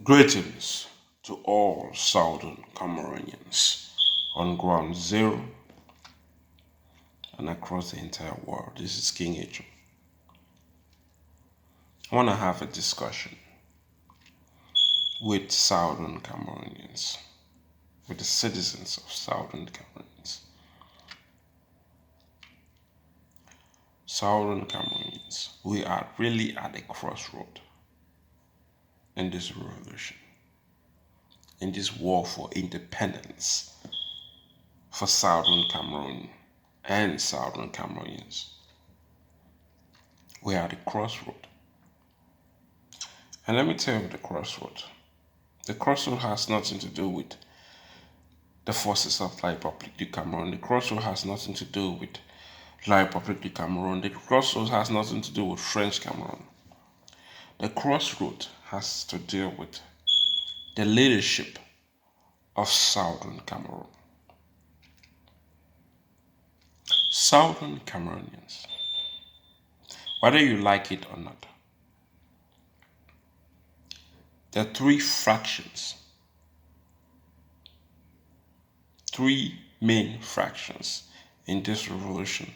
Greetings to all Southern Cameroonians on ground zero and across the entire world. This is King Angel. I want to have a discussion with Southern Cameroonians, with the citizens of Southern Cameroonians. Southern Cameroonians, we are really at a crossroad in this revolution, in this war for independence for Southern Cameroon and Southern Cameroonians. We are at a crossroad. And let me tell you the crossroad. The crossroad has nothing to do with the forces of La République du Cameroon. The crossroad has nothing to do with La République du Cameroon. The crossroad has nothing to do with French Cameroon. The crossroad has to deal with the leadership of Southern Cameroon. Southern Cameroonians, whether you like it or not, there are three fractions, three main fractions in this revolution.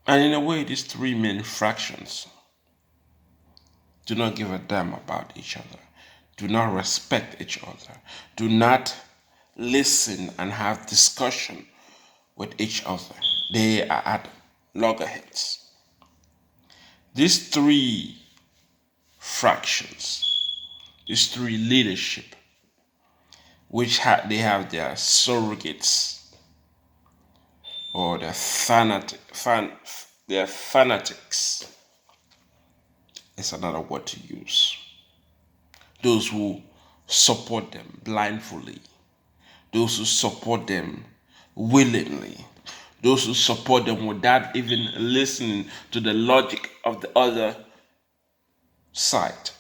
And in a way, these three main fractions do not give a damn about each other, do not respect each other, do not listen and have discussion with each other. They are at loggerheads. These three fractions, these three leadership, which they have their surrogates or their fanatics. It's another word to use. Those who support them blindly, those who support them willingly, those who support them without even listening to the logic of the other side.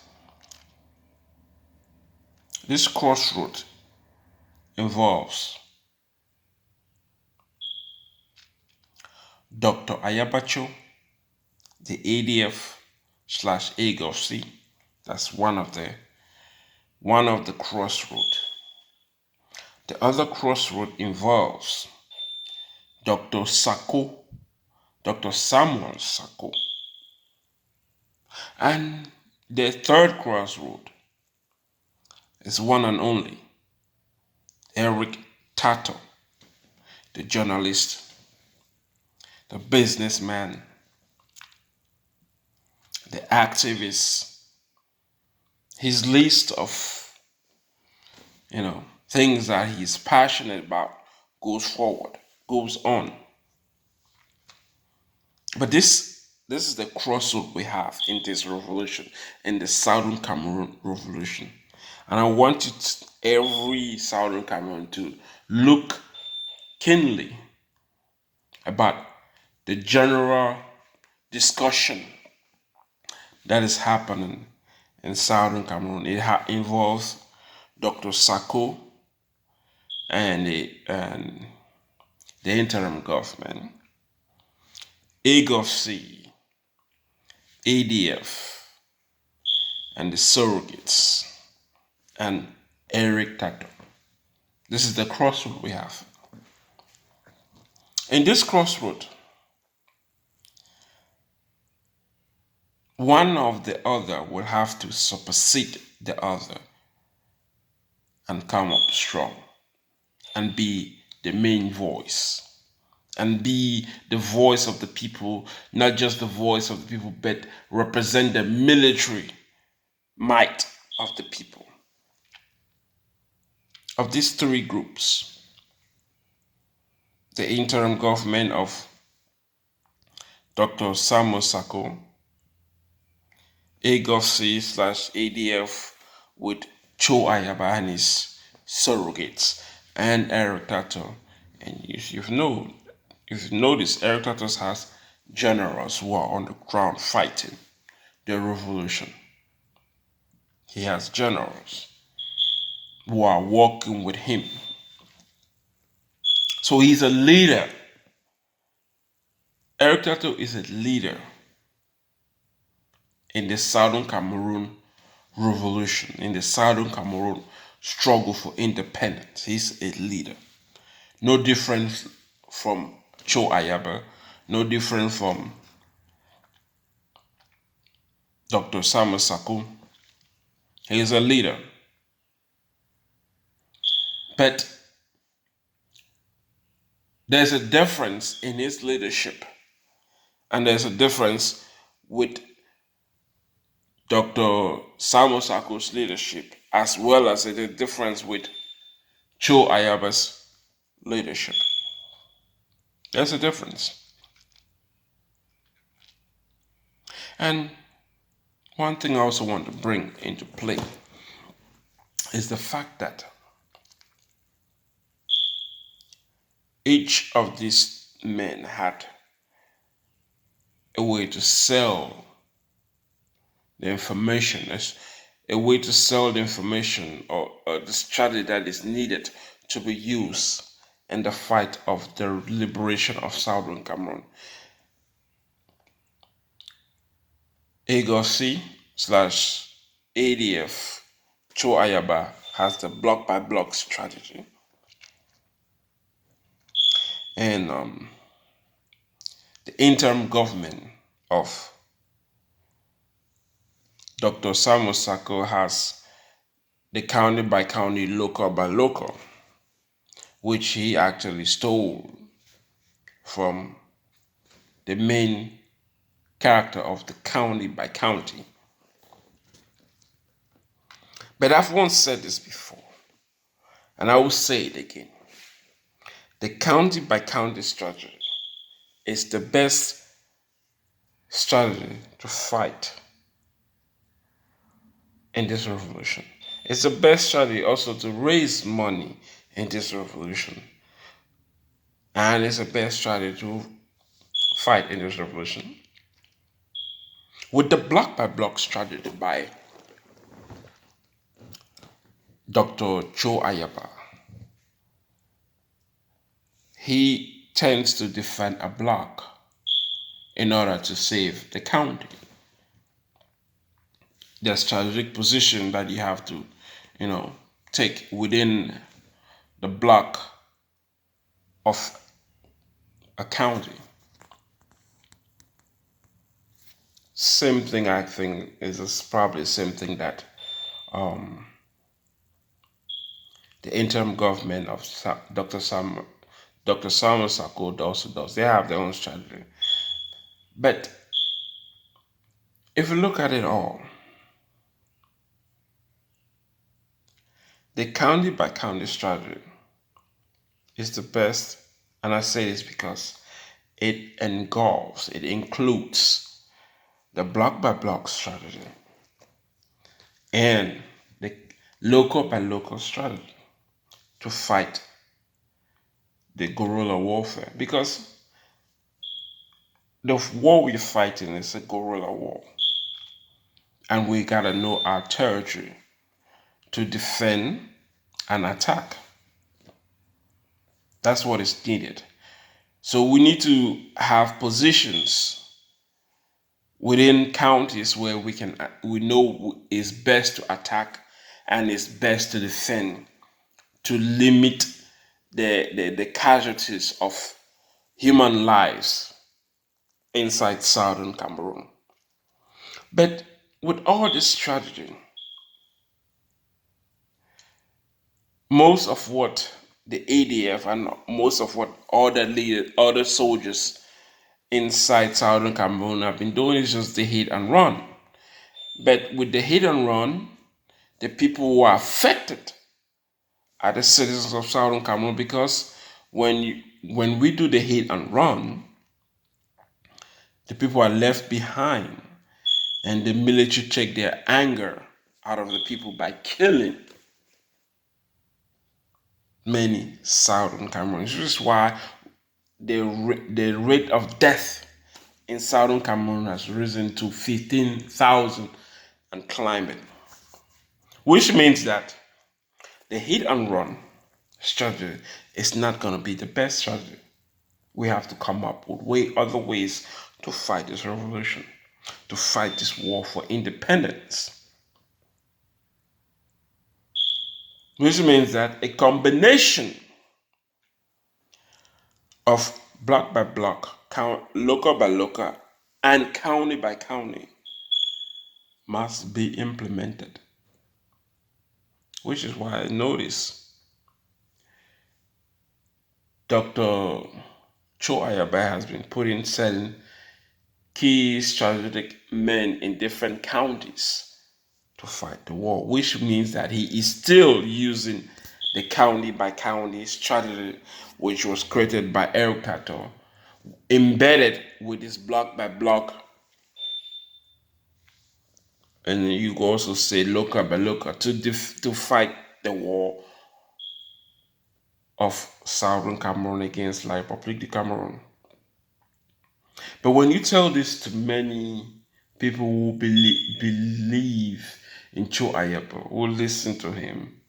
This crossroad involves Dr. Ayabacho, the ADF/AGOC. That's one of the crossroad. The other crossroad involves Dr. Sako, Dr. Samuel Sako. And the third crossroad is one and only Eric Tato, the journalist, the businessman, the activist. His list of, things that he's passionate about goes on. But this is the crossroad we have in this revolution, in the Southern Cameroon revolution. And I want every Southern Cameroon to look keenly about the general discussion that is happening in Southern Cameroon. It involves Dr. Sako and the interim government, AGOC, ADF, and the surrogates, and Eric Tato. This is the crossroad we have. In this crossroad, one of the other will have to supersede the other and come up strong and be the main voice and be the voice of the people, not just the voice of the people, but represent the military might of the people. Of these three groups, the interim government of Dr. Samuel Sako, AGOC/ADF with Cho Ayaba and his surrogates, and Eric Tato. And if you've noticed, Eric Tato has generals who are on the ground fighting the revolution. He has generals who are working with him. So he's a leader. Eric Tato is a leader in the Southern Cameroon revolution, in the Southern Cameroon struggle for independence. He's a leader. No different from Cho Ayaba, no different from Dr. Samuel Saku. He is a leader. But there's a difference in his leadership, and there's a difference with Dr. Samuel Saku's leadership, as well as a difference with Cho Ayaba's leadership. There's a difference. And one thing I also want to bring into play is the fact that each of these men had a way to sell the information, a way to sell the information or the strategy that is needed to be used in the fight of the liberation of Southern Cameroon. AGOC slash ADF Cho Ayaba has the block by block strategy. And the interim government of Dr. Samuel Sako has the county by county, local by local, which he actually stole from the main character of the county by county. But I've once said this before, and I will say it again. The county by county strategy is the best strategy to fight in this revolution. It's the best strategy also to raise money in this revolution. And it's the best strategy to fight in this revolution. With the block by block strategy by Dr. Cho Ayaba, he tends to defend a block in order to save the county. The strategic position that you have to, take within the block of a county. Same thing, I think, is probably the same thing that the interim government of Dr. Samuel Sako also does. They have their own strategy. But if you look at it all, the county by county strategy is the best, and I say this because it includes the block by block strategy and the local by local strategy to fight the guerrilla warfare, because the war we're fighting is a guerrilla war, and we gotta know our territory to defend and attack. That's what is needed. So we need to have positions within counties where we know it's best to attack and it's best to defend, to limit the casualties of human lives inside Southern Cameroon. But with all this strategy, most of what the ADF and most of what other soldiers inside Southern Cameroon have been doing is just the hit and run. But with the hit and run, the people who are affected are the citizens of Southern Cameroon, because when we do the hit and run, the people are left behind, and the military take their anger out of the people by killing many Southern Cameroonians. This is why the rate of death in Southern Cameroon has risen to 15,000 and climbing, which means that the hit and run strategy is not going to be the best strategy. We have to come up with other ways to fight this revolution, to fight this war for independence. which means that a combination of block by block, local by local, and county by county must be implemented. Which is why I notice Dr. Cho Ayabe has been putting certain key strategic men in different counties to fight the war, which means that he is still using the county by county strategy, which was created by Eric Tato, embedded with this block by block, and you can also say local by local to fight the war of Southern Cameroon against La République du Cameroon. But when you tell this to many people who believe in Cho Ayapo, who listen to him,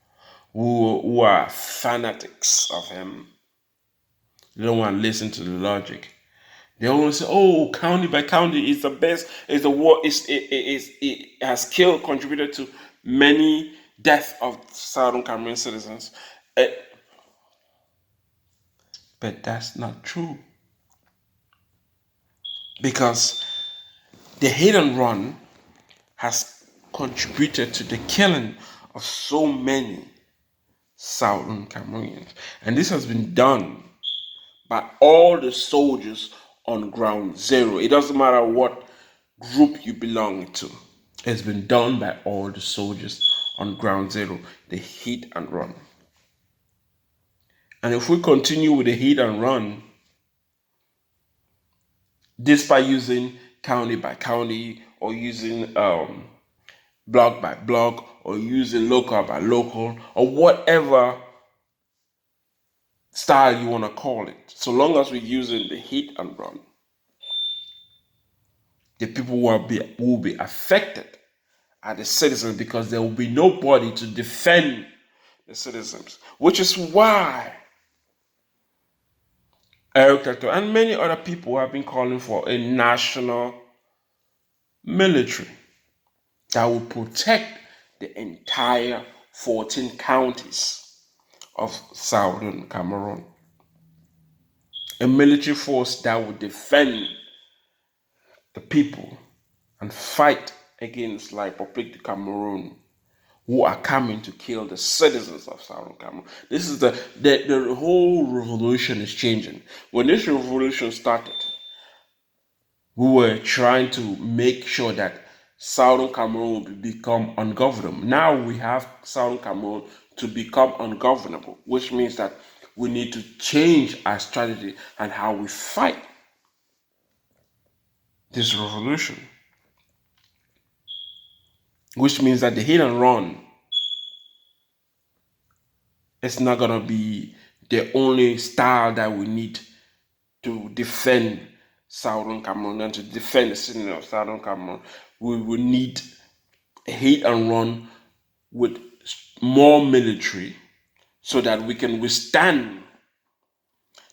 who are fanatics of him, they don't want to listen to the logic. They always say, "Oh, county by county is the best. Is the war? It has contributed to many deaths of Southern Cameroon citizens." But that's not true, because the hit and run has contributed to the killing of so many Southern Cameroonians, and this has been done by all the soldiers on ground zero. It doesn't matter what group you belong to. It's been done by all the soldiers on ground zero, the hit and run. And if we continue with the hit and run, despite using county by county or using block by block or using local by local or whatever style you want to call it, so long as we're using the hit and run, the people will be affected are the citizens, because there will be nobody to defend the citizens, which is why Eric Tato and many other people have been calling for a national military that will protect the entire 14 counties of Southern Cameroon. A military force that will defend the people and fight against La République du Cameroon, who are coming to kill the citizens of Southern Cameroon. This is the whole revolution is changing. When this revolution started, we were trying to make sure that Southern Cameroon would become ungovernable. Now we have Southern Cameroon to become ungovernable, which means that we need to change our strategy and how we fight this revolution. Which means that the hit and run is not going to be the only style that we need to defend Southern Cameroon and to defend the city of Southern Cameroon. We will need a hit and run with more military so that we can withstand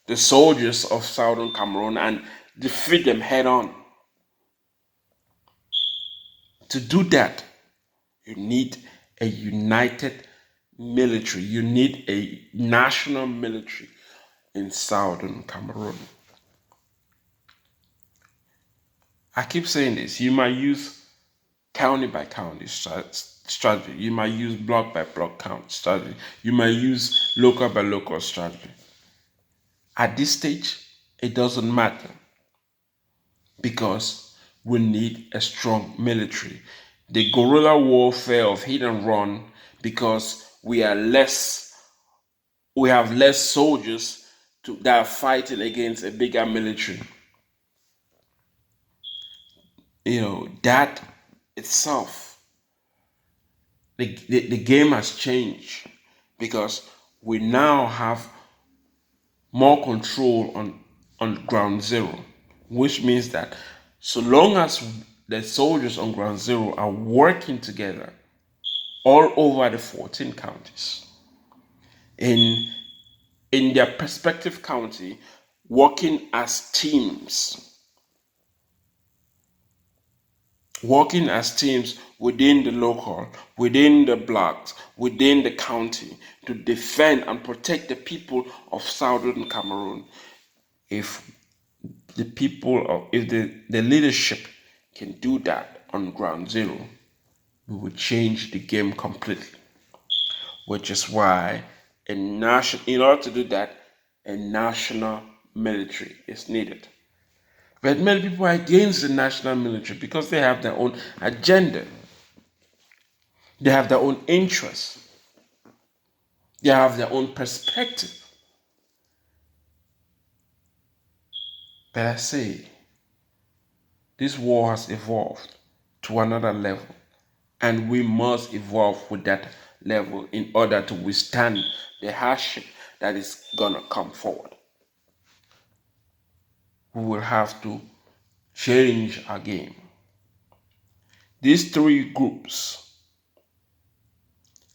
the soldiers of Southern Cameroon and defeat them head on. To do that, you need a united military. You need a national military in Southern Cameroon. I keep saying this. You might use county by county strategy. You might use block by block count strategy. You might use local by local strategy. At this stage, it doesn't matter, because we need a strong military. The guerrilla warfare of hit and run, because we have less soldiers that are fighting against a bigger military. That itself, the game has changed, because we now have more control on ground zero, which means that so long as the soldiers on ground zero are working together all over the 14 counties in their respective county, working as teams, working as teams within the local, within the blocks, within the county to defend and protect the people of southern Cameroon. If the people of if the leadership can do that on ground zero, we will change the game completely. Which is why in order to do that, a national military is needed. But many people are against the national military because they have their own agenda. They have their own interests. They have their own perspective. But I say, this war has evolved to another level, and we must evolve with that level in order to withstand the hardship that is gonna come forward. We will have to change our game. These three groups,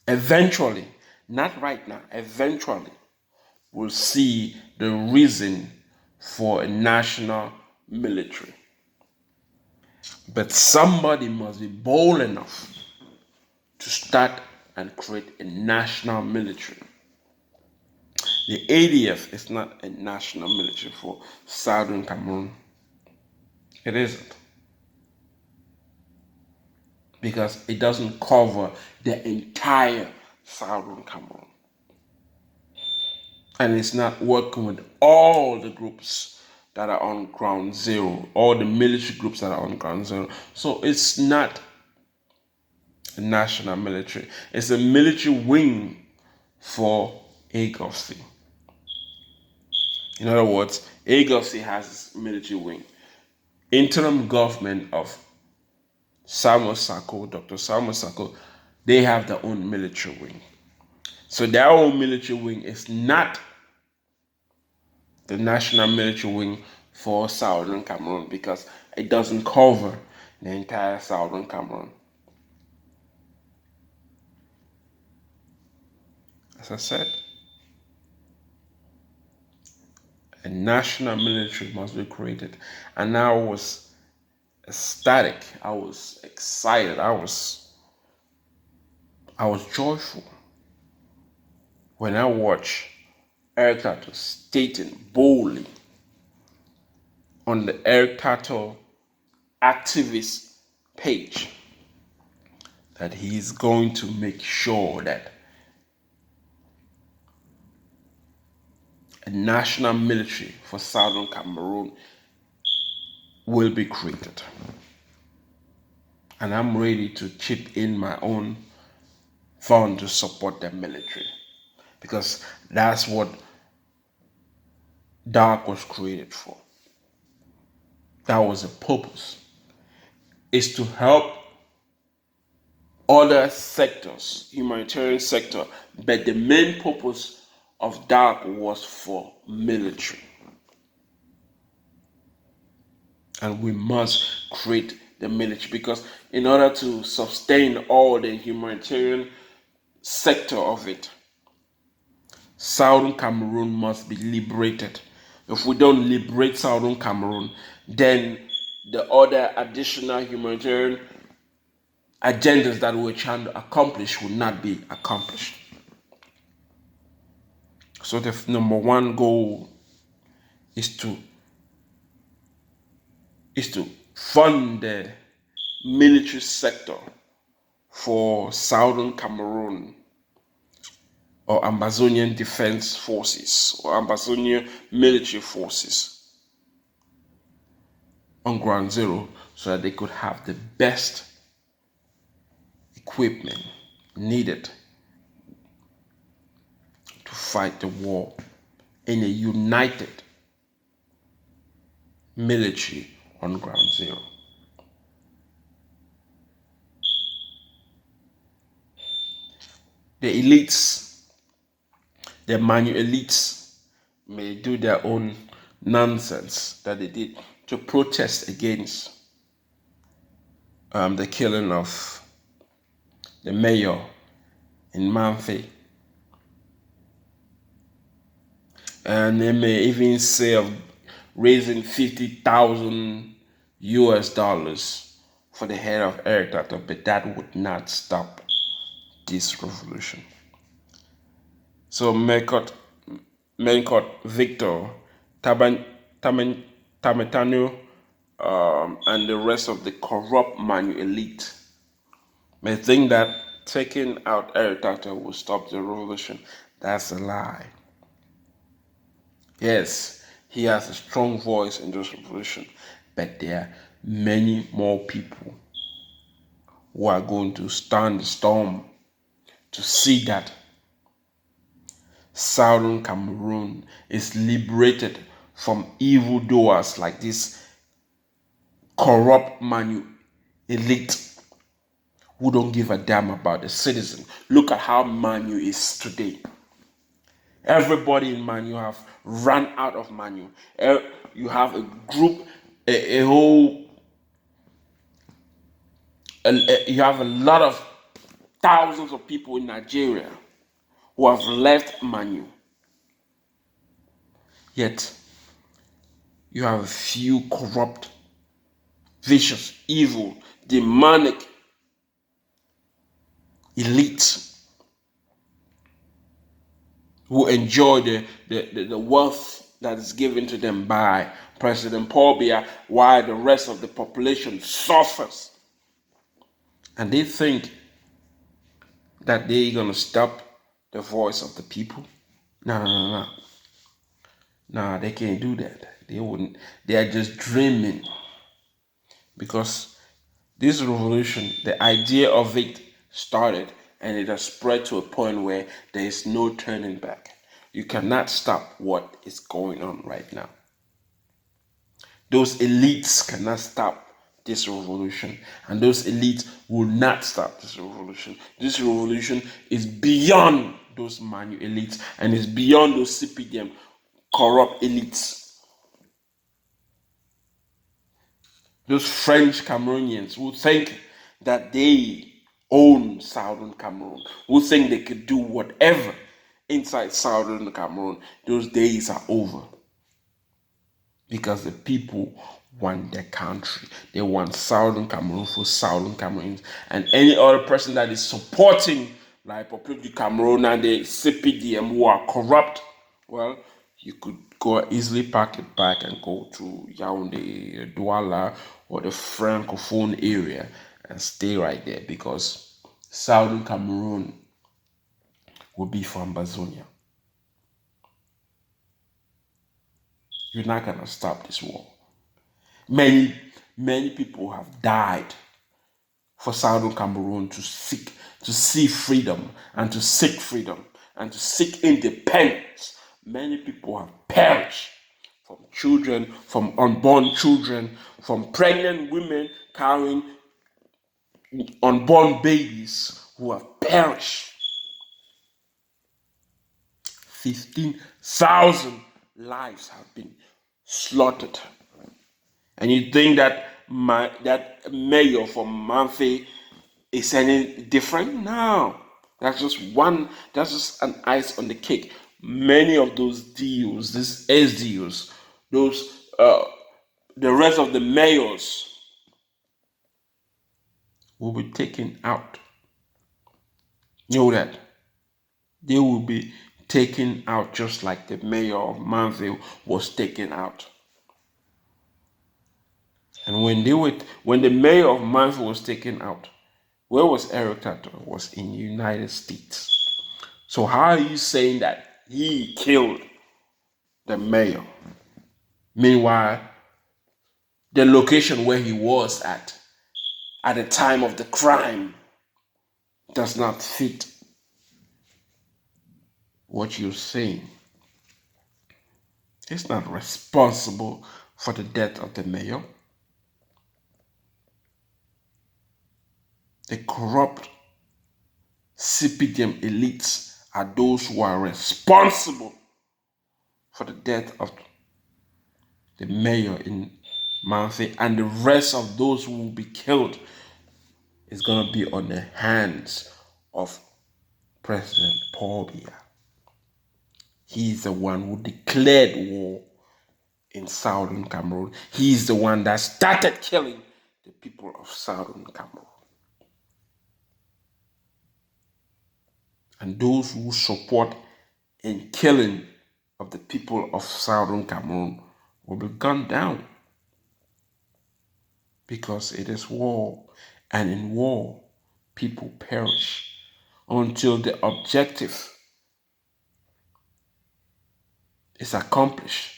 eventually, not right now, eventually, will see the reason for a national military. But somebody must be bold enough to start and create a national military. The ADF is not a national military for Southern Cameroon. It isn't. Because it doesn't cover the entire Southern Cameroon. And it's not working with all the groups that are on ground zero, all the military groups that are on ground zero. So it's not a national military. It's a military wing for Anglophone. In other words, Anglophone has its military wing. Interim government of Dr. Samuel Sako, they have their own military wing. So their own military wing is not the national military wing for Southern Cameroon because it doesn't cover the entire Southern Cameroon. As I said, a national military must be created. And I was ecstatic. I was excited. I was joyful when I watched Eric Tato stating boldly on the Eric Tato activist page that he's going to make sure that a national military for Southern Cameroon will be created. And I'm ready to chip in my own fund to support the military. Because that's what DARK was created for. That was the purpose. Is to help other sectors, humanitarian sector, but the main purpose of DARK was for military. And we must create the military because in order to sustain all the humanitarian sector of it, Southern Cameroon must be liberated. If we don't liberate Southern Cameroon, then the other additional humanitarian agendas that we're trying to accomplish will not be accomplished. So the number one goal is to fund the military sector for Southern Cameroon or Ambazonian Defense Forces or Ambazonia military forces on ground zero so that they could have the best equipment needed to fight the war in a united military on ground zero. The elites, the Manyu elites, may do their own nonsense that they did to protest against the killing of the mayor in Manfe. And they may even say of raising $50,000 for the head of Eric Tato, but that would not stop this revolution. So Mengot, Victor, Tabetando, and the rest of the corrupt Manyu elite may think that taking out Eric Tato will stop the revolution. That's a lie. Yes, he has a strong voice in this revolution, but there are many more people who are going to stand the storm to see that Southern Cameroon is liberated from evildoers like this corrupt Manyu elite who don't give a damn about the citizen. Look at how Manyu is today. Everybody in Manyu have run out of Manyu. You have a group, a whole, you have a lot of thousands of people in Nigeria who have left Manyu. Yet, you have a few corrupt, vicious, evil, demonic elites who enjoy the wealth that is given to them by President Paul Biya, while the rest of the population suffers. And they think that they're going to stop the voice of the people. No. No, they can't do that. They wouldn't. They are just dreaming. Because this revolution, the idea of it started and it has spread to a point where there is no turning back. You cannot stop what is going on right now. Those elites cannot stop this revolution, and those elites will not stop this revolution. This revolution is beyond those Manyu elites and is beyond those CPDM corrupt elites. Those French Cameroonians who think that they own Southern Cameroon, who think they could do whatever inside Southern Cameroon, those days are over. Because the people want their country. They want Southern Cameroon for Southern Cameroons. And any other person that is supporting like Republic du Cameroon and the CPDM who are corrupt, well, you could go easily pack it back and go to Yaoundé, Douala, or the Francophone area and stay right there, because Southern Cameroon will be for Ambazonia. You're not going to stop this war. Many people have died for Southern Cameroon to see freedom and to seek freedom and to seek independence. Many people have perished, from children, from unborn children, from pregnant women carrying unborn babies who have perished. 15,000 lives have been slaughtered. And you think that that mayor from Manfe is any different? No. That's just an ice on the cake. Many of those deals, these SDUs, the rest of the mayors will be taken out. You know that. They will be taken out just like the mayor of Manville was taken out. And when the mayor of Manville was taken out, where was Eric Tato? Was in the United States. So how are you saying that he killed the mayor? Meanwhile, the location where he was at the time of the crime does not fit what you're saying. He's not responsible for the death of the mayor. The corrupt CPDM elites are those who are responsible for the death of the mayor in Manfe, and the rest of those who will be killed is going to be on the hands of President Paul Biya. He's the one who declared war in Southern Cameroon. He's the one that started killing the people of Southern Cameroon. And those who support in killing of the people of Southern Cameroon will be gunned down, because it is war, and in war people perish until the objective is accomplished.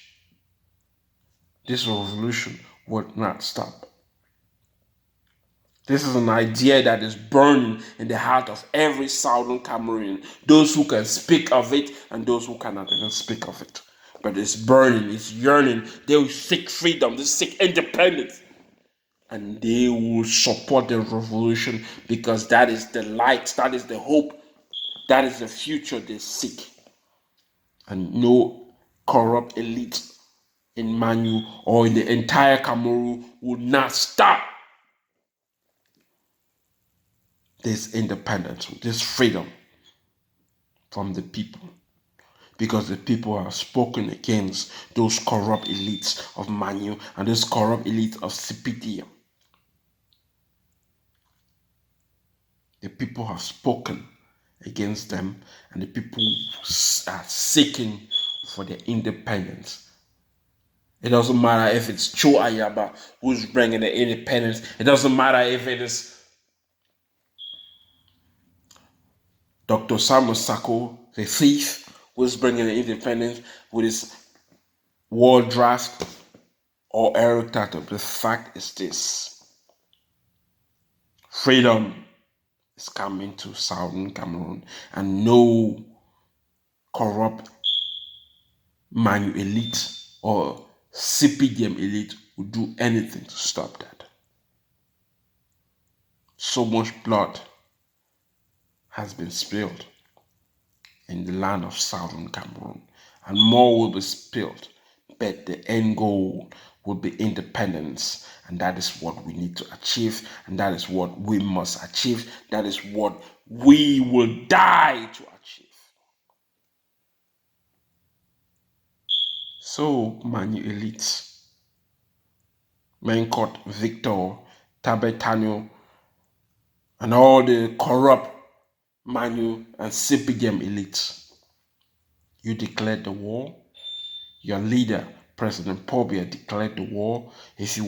This revolution would not stop. This is an idea that is burning in the heart of every Southern Cameroonian, those who can speak of it and those who cannot even speak of it. But it's burning, it's yearning. They will seek freedom, they seek independence. And they will support the revolution, because that is the light, that is the hope, that is the future they seek. And no corrupt elite in Manyu or in the entire Cameroon will not stop this independence, this freedom from the people. Because the people have spoken against those corrupt elites of Manyu and those corrupt elites of CPDM. The people have spoken against them, and the people are seeking for their independence. It doesn't matter if it's Cho Ayaba who's bringing the independence. It doesn't matter if it is Dr. Samuel Sako, the thief, who's bringing the independence with his war draft, or Eric Tato. The fact is this: freedom is coming to Southern Cameroon, and no corrupt Manyu elite or CPDM elite will do anything to stop that. So much blood has been spilled in the land of Southern Cameroon, and more will be spilled, but the end goal will be independence, and that is what we need to achieve, and that is what we must achieve, that is what we will die to achieve. So, Manyu elites, Mengot, Victor, Tabetando, and all the corrupt Manyu and CPDM elites, you declared the war. Your leader, President Paul Biya, declared the war. If you